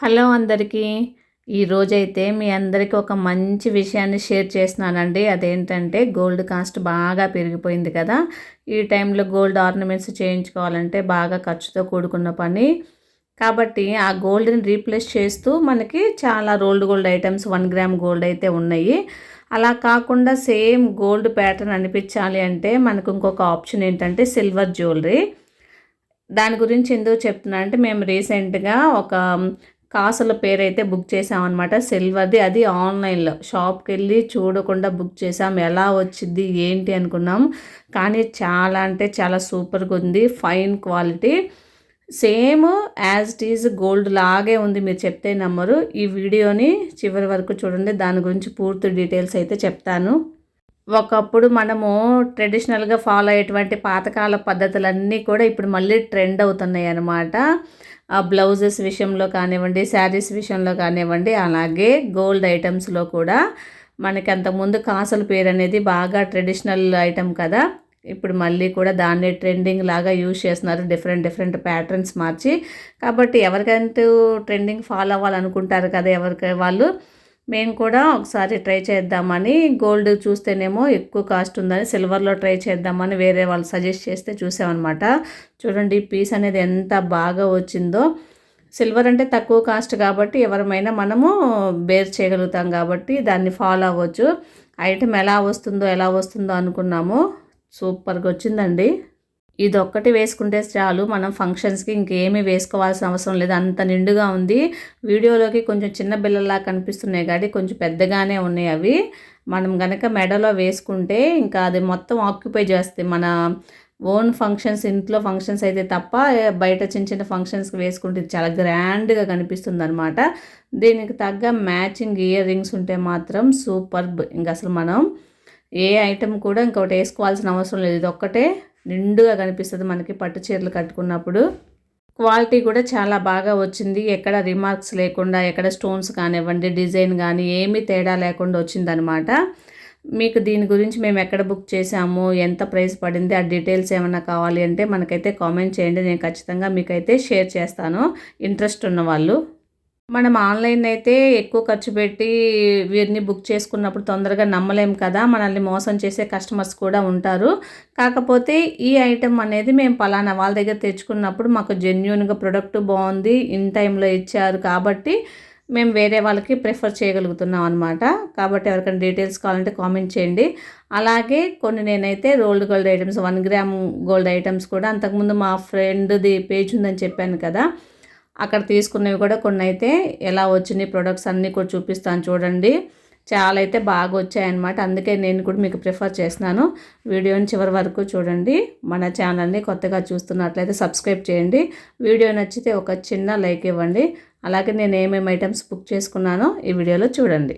Hello అందరికీ. ఈరోజైతే మీ అందరికీ ఒక మంచి విషయాన్ని షేర్ చేస్తున్నానండి. అదేంటంటే గోల్డ్ కాస్ట్ బాగా పెరిగిపోయింది కదా. ఈ టైంలో గోల్డ్ ఆర్నమెంట్స్ చేయించుకోవాలంటే బాగా ఖర్చుతో కూడుకున్న పని. కాబట్టి ఆ గోల్డ్ని రీప్లేస్ చేస్తూ మనకి చాలా rolled gold items 1 gram gold అయితే ఉన్నాయి. అలా కాకుండా సేమ్ గోల్డ్ ప్యాటర్న్ అనిపించాలి అంటే మనకు ఇంకొక ఆప్షన్ ఏంటంటే సిల్వర్ జ్యువెలరీ. దాని గురించి ఎందుకు చెప్తున్నా అంటే మేము రీసెంట్గా ఒక కాసుల పేరైతే బుక్ చేసామన్నమాట సిల్వర్ది. అది ఆన్లైన్లో షాప్కి వెళ్ళి చూడకుండా బుక్ చేసాం. ఎలా వచ్చింది ఏంటి అనుకున్నాం, కానీ చాలా అంటే చాలా సూపర్గా ఉంది. Fine quality, same as it is gold లాగే ఉంది. మీరు చెప్తే నమ్మరు. ఈ వీడియోని చివరి వరకు చూడండి, దాని గురించి పూర్తి డీటెయిల్స్ అయితే చెప్తాను. ఒకప్పుడు మనము ట్రెడిషనల్గా ఫాలో అయ్యేటువంటి పాతకాల పద్ధతులన్నీ కూడా ఇప్పుడు మళ్ళీ ట్రెండ్ అవుతున్నాయి అన్నమాట. బ్లౌజెస్ విషయంలో కానివ్వండి, శారీస్ విషయంలో కానివ్వండి, అలాగే గోల్డ్ ఐటమ్స్లో కూడా మనకి అంతకుముందు కాసుల పేరు అనేది బాగా ట్రెడిషనల్ ఐటమ్ కదా. ఇప్పుడు మళ్ళీ కూడా దాన్నే ట్రెండింగ్ లాగా యూజ్ చేస్తున్నారు, డిఫరెంట్ ప్యాటర్న్స్ మార్చి. కాబట్టి ఎవరికంటూ ట్రెండింగ్ ఫాలో అవ్వాలనుకుంటారు కదా ఎవరికి వాళ్ళు. మేము కూడా ఒకసారి ట్రై చేద్దామని, గోల్డ్ చూస్తేనేమో ఎక్కువ కాస్ట్ ఉందని సిల్వర్లో ట్రై చేద్దామని వేరే వాళ్ళు సజెస్ట్ చేస్తే చూసామన్నమాట. చూడండి ఈ పీస్ అనేది ఎంత బాగా వచ్చిందో. సిల్వర్ అంటే తక్కువ కాస్ట్ కాబట్టి ఎవరమైనా మనము బేర్ చేయగలుగుతాం కాబట్టి దాన్ని ఫాలో అవ్వచ్చు. ఐటమ్ ఎలా వస్తుందో అనుకున్నాము, సూపర్గా వచ్చిందండి. ఇదొక్కటి వేసుకుంటే చాలు, మనం ఫంక్షన్స్కి ఇంకేమీ వేసుకోవాల్సిన అవసరం లేదు, అంత నిండుగా ఉంది. వీడియోలోకి కొంచెం చిన్న బిళ్ళలా కనిపిస్తున్నాయి కానీ కొంచెం పెద్దగానే ఉన్నాయి అవి. మనం కనుక మెడలో వేసుకుంటే ఇంకా అది మొత్తం ఆక్యుపై చేస్తుంది. మన ఓన్ ఫంక్షన్స్, ఇంట్లో ఫంక్షన్స్ అయితే తప్ప బయట చిన్న ఫంక్షన్స్కి వేసుకుంటే చాలా గ్రాండ్గా కనిపిస్తుంది అనమాట. దీనికి తగ్గ మ్యాచింగ్ ఇయర్ రింగ్స్ ఉంటే మాత్రం సూపర్బ్. ఇంకా అసలు మనం ఏ ఐటెం కూడా ఇంకొకటి వేసుకోవాల్సిన అవసరం లేదు, ఇది ఒక్కటే నిండుగా కనిపిస్తుంది మనకి పట్టు చీరలు కట్టుకున్నప్పుడు. క్వాలిటీ కూడా చాలా బాగా వచ్చింది, ఎక్కడ రిమార్క్స్ లేకుండా, ఎక్కడ స్టోన్స్ కానివ్వండి, డిజైన్ కానీ ఏమీ తేడా లేకుండా వచ్చిందనమాట. మీకు దీని గురించి మేము ఎక్కడ బుక్ చేసాము, ఎంత ప్రైస్ పడింది, ఆ డీటెయిల్స్ ఏమైనా కావాలి అంటే మనకైతే కామెంట్ చేయండి, నేను ఖచ్చితంగా మీకైతే షేర్ చేస్తాను ఇంట్రెస్ట్ ఉన్న వాళ్ళు. మనం ఆన్లైన్ అయితే ఎక్కువ ఖర్చు పెట్టి వీరిని బుక్ చేసుకున్నప్పుడు తొందరగా నమ్మలేం కదా, మనల్ని మోసం చేసే కస్టమర్స్ కూడా ఉంటారు. కాకపోతే ఈ ఐటెం అనేది మేము పలానా వాళ్ళ దగ్గర తెచ్చుకున్నప్పుడు మాకు జెన్యూన్గా ప్రొడక్ట్ బాగుంది, ఇన్ టైంలో ఇచ్చారు కాబట్టి మేము వేరే వాళ్ళకి ప్రిఫర్ చేయగలుగుతున్నాం అనమాట. కాబట్టి ఎవరికైనా డీటెయిల్స్ కావాలంటే కామెంట్ చేయండి. అలాగే కొన్ని నేనైతే rolled gold items 1 gram gold items కూడా అంతకుముందు మా ఫ్రెండ్ది పేజ్ ఉందని చెప్పాను కదా, అక్కడ తీసుకున్నవి కూడా కొన్ని అయితే ఎలా వచ్చినాయి ప్రొడక్ట్స్ అన్నీ కూడా చూపిస్తాను చూడండి. చాలా అయితే బాగా వచ్చాయన్నమాట, అందుకే నేను కూడా మీకు ప్రిఫర్ చేస్తున్నాను. వీడియోని చివరి వరకు చూడండి. మన ఛానల్ని కొత్తగా చూస్తున్నట్లయితే సబ్స్క్రైబ్ చేయండి. వీడియో నచ్చితే ఒక చిన్న లైక్ ఇవ్వండి. అలాగే నేను ఏమేమి ఐటమ్స్ బుక్ చేసుకున్నానో ఈ వీడియోలో చూడండి.